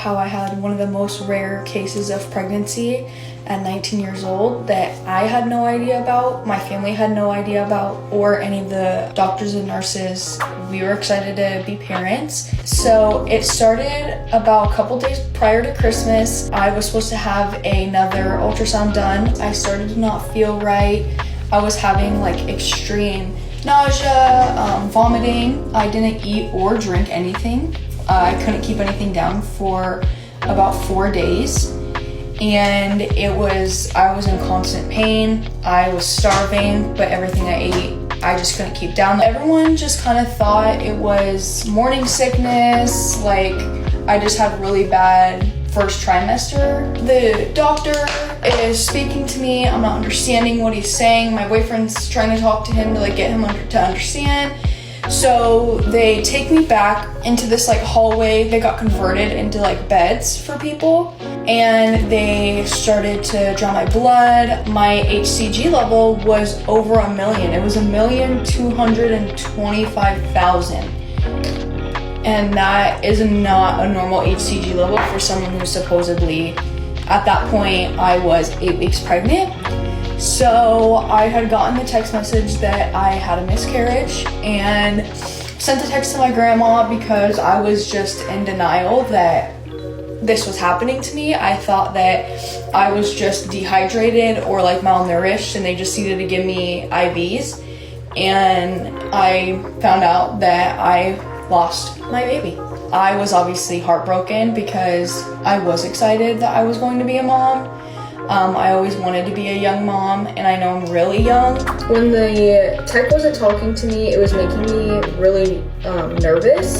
how I had one of the most rare cases of pregnancy at 19 years old that I had no idea about, my family had no idea about, or any of the doctors and nurses. We were excited to be parents. So it started about a couple days prior to Christmas. I was supposed to have another ultrasound done. I started to not feel right. I was having like extreme nausea, vomiting. I didn't eat or drink anything. I couldn't keep anything down for about 4 days. And I was in constant pain. I was starving, but everything I ate, I just couldn't keep down. Everyone just kind of thought it was morning sickness, like I just had really bad first trimester. The doctor is speaking to me. I'm not understanding what he's saying. My boyfriend's trying to talk to him to like get him to understand. So they take me back into this like hallway. They got converted into like beds for people, and they started to draw my blood. My HCG level was over 1 million. It was 1,225,000. And that is not a normal HCG level for someone who supposedly, at that point, I was 8 weeks pregnant. So I had gotten the text message that I had a miscarriage and sent the text to my grandma because I was just in denial that this was happening to me. I thought that I was just dehydrated or like malnourished and they just needed to give me IVs. And I found out that I lost my baby. I was obviously heartbroken because I was excited that I was going to be a mom. I always wanted to be a young mom, and I know I'm really young. When the tech wasn't talking to me, it was making me really nervous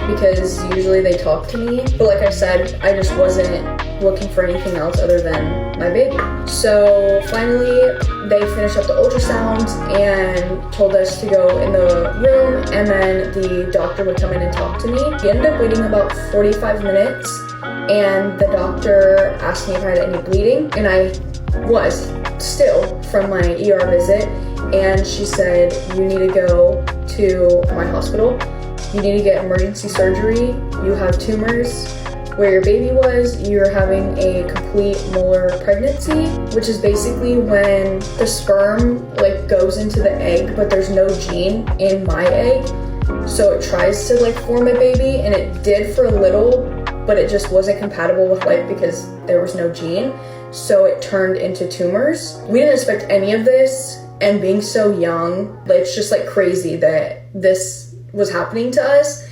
because usually they talk to me. But like I said, I just wasn't looking for anything else other than my baby. So finally, they finished up the ultrasound and told us to go in the room, and then the doctor would come in and talk to me. We ended up waiting about 45 minutes. And the doctor asked me if I had any bleeding, and I was still from my ER visit. And she said, you need to go to my hospital. You need to get emergency surgery. You have tumors where your baby was. You're having a complete molar pregnancy, which is basically when the sperm like goes into the egg, but there's no gene in my egg. So it tries to like form a baby, and it did for a little, but it just wasn't compatible with life because there was no gene. So it turned into tumors. We didn't expect any of this, and being so young, it's just like crazy that this was happening to us.